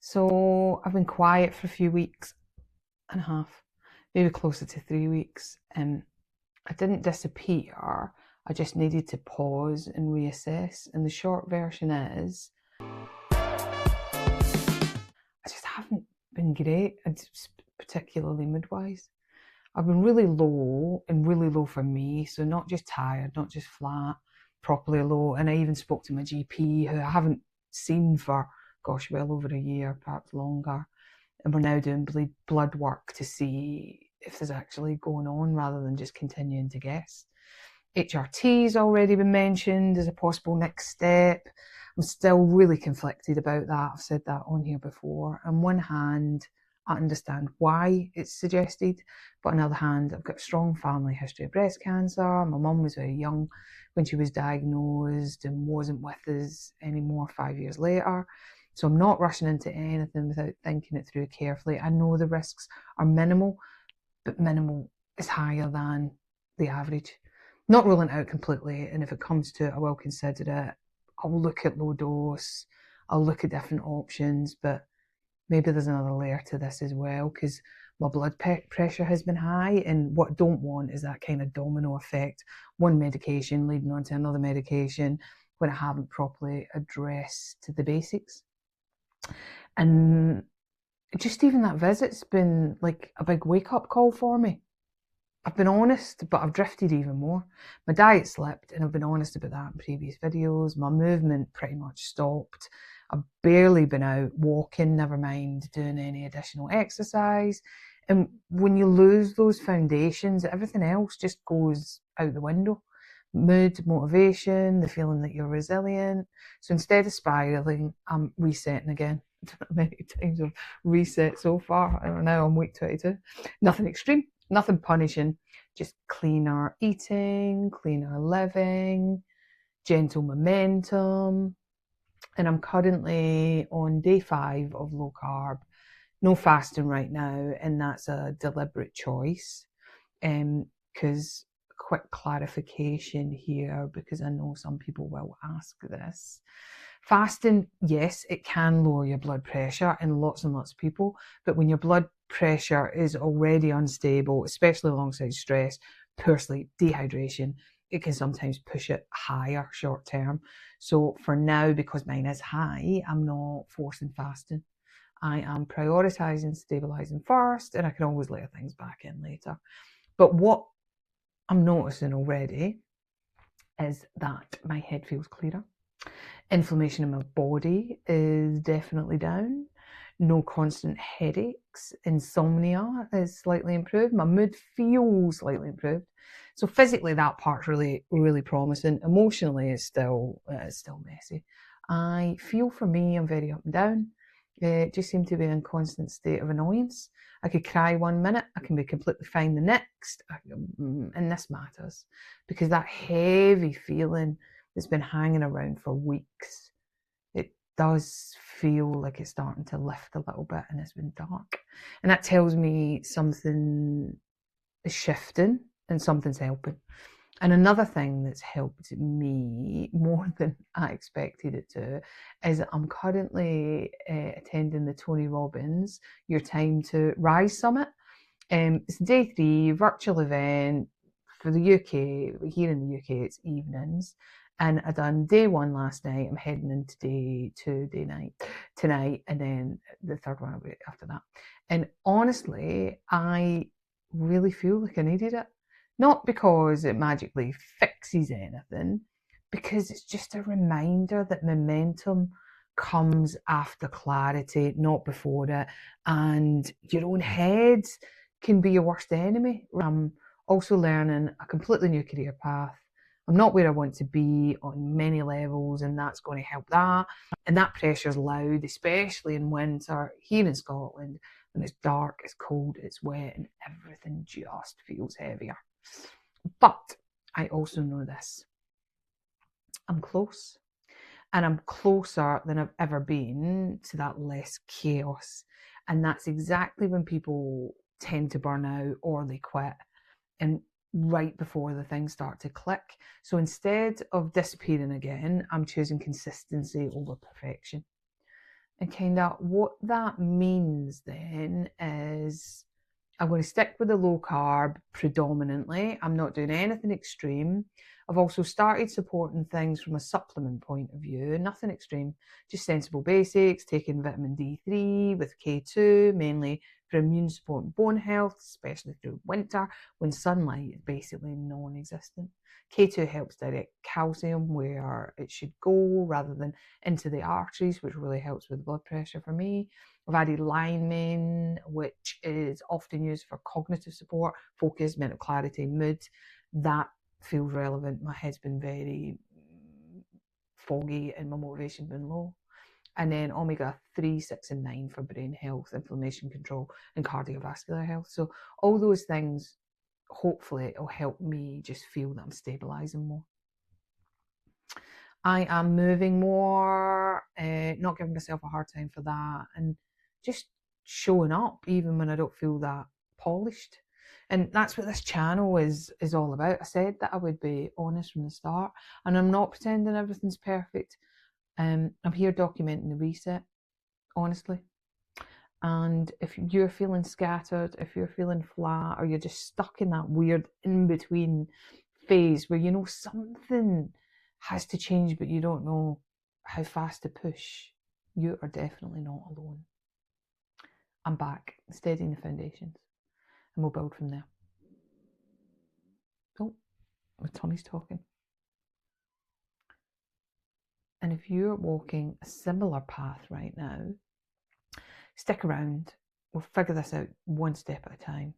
So I've been quiet for a few weeks and a half, maybe closer to 3 weeks. I didn't disappear. I just needed to pause and reassess. And the short version is, I just haven't been great, particularly mood-wise. I've been really low, and really low for me. So not just tired, not just flat, properly low. And I even spoke to my GP, who I haven't seen for, gosh, well over a year, perhaps longer. And we're now doing blood work to see if there's actually going on rather than just continuing to guess. HRT's already been mentioned as a possible next step. I'm still really conflicted about that. I've said that on here before. On one hand, I understand why it's suggested, but on the other hand, I've got a strong family history of breast cancer. My mum was very young when she was diagnosed and wasn't with us anymore 5 years later. So I'm not rushing into anything without thinking it through carefully. I know the risks are minimal, but minimal is higher than the average. Not ruling it out completely, and if it comes to it, I will consider it. I'll look at low dose, I'll look at different options, but maybe there's another layer to this as well, because my blood pressure has been high, and what I don't want is that kind of domino effect, one medication leading on to another medication when I haven't properly addressed the basics. And just even that visit's been like a big wake-up call for me. I've been honest, but I've drifted even more. My diet slipped, and I've been honest about that in previous videos. My movement pretty much stopped. I've barely been out walking, never mind doing any additional exercise. And when you lose those foundations, everything else just goes out the window. Mood, motivation, the feeling that you're resilient. So instead of spiraling, I'm resetting again. I don't know how many times I've reset so far. I don't know, I'm week 22. Nothing extreme, nothing punishing, just cleaner eating, cleaner living, gentle momentum. And I'm currently on day 5 of low carb. No fasting right now, and that's a deliberate choice. Because quick clarification here, because I know some people will ask this. Fasting, yes, it can lower your blood pressure in lots and lots of people, but when your blood pressure is already unstable, especially alongside stress, poor sleep, dehydration, it can sometimes push it higher short term. So for now, because mine is high, I'm not forcing fasting. I am prioritizing stabilizing first, and I can always layer things back in later. But what I'm noticing already is that my head feels clearer. Inflammation in my body is definitely down. No constant headaches. Insomnia is slightly improved. My mood feels slightly improved. So physically, that part's really, really promising. Emotionally, it's still messy. I feel, for me, I'm very up and down. Just seem to be in a constant state of annoyance. I could cry 1 minute, I can be completely fine the next, and this matters because that heavy feeling that's been hanging around for weeks, it does feel like it's starting to lift a little bit, and it's been dark, and that tells me something is shifting and something's helping. And another thing that's helped me more than I expected it to is that I'm currently attending the Tony Robbins Your Time to Rise Summit. It's day 3, virtual event for the UK. Here in the UK, it's evenings. And I done day 1 last night. I'm heading into day 2, tonight, and then the third one will be after that. And honestly, I really feel like I needed it. Not because it magically fixes anything, because it's just a reminder that momentum comes after clarity, not before it. And your own head can be your worst enemy. I'm also learning a completely new career path. I'm not where I want to be on many levels, and that's going to help that. And that pressure's loud, especially in winter here in Scotland, when it's dark, it's cold, it's wet, and everything just feels heavier. But I also know this. I'm close. And I'm closer than I've ever been to that less chaos. And that's exactly when people tend to burn out or they quit, and right before the things start to click. So instead of disappearing again, I'm choosing consistency over perfection. And kind of what that means then is I'm going to stick with the low carb predominantly. I'm not doing anything extreme. I've also started supporting things from a supplement point of view, nothing extreme, just sensible basics, taking vitamin D3 with K2, mainly for immune support and bone health, especially through winter when sunlight is basically non-existent. Keto helps direct calcium where it should go rather than into the arteries, which really helps with blood pressure for me. I've added linemen, which is often used for cognitive support, focus, mental clarity, mood. That feels relevant. My head's been very foggy and my motivation's been low. And then omega-3, 6 and 9 for brain health, inflammation control and cardiovascular health. So all those things, hopefully it'll help me just feel that I'm stabilizing more. I am moving more, not giving myself a hard time for that, and just showing up even when I don't feel that polished. And that's what this channel is all about. I said that I would be honest from the start, and I'm not pretending everything's perfect. I'm here documenting the reset, honestly. And if you're feeling scattered, if you're feeling flat, or you're just stuck in that weird in-between phase where you know something has to change but you don't know how fast to push, you are definitely not alone. I'm back, steadying the foundations, and we'll build from there. Oh, my tummy's talking. And if you're walking a similar path right now, stick around. We'll figure this out one step at a time.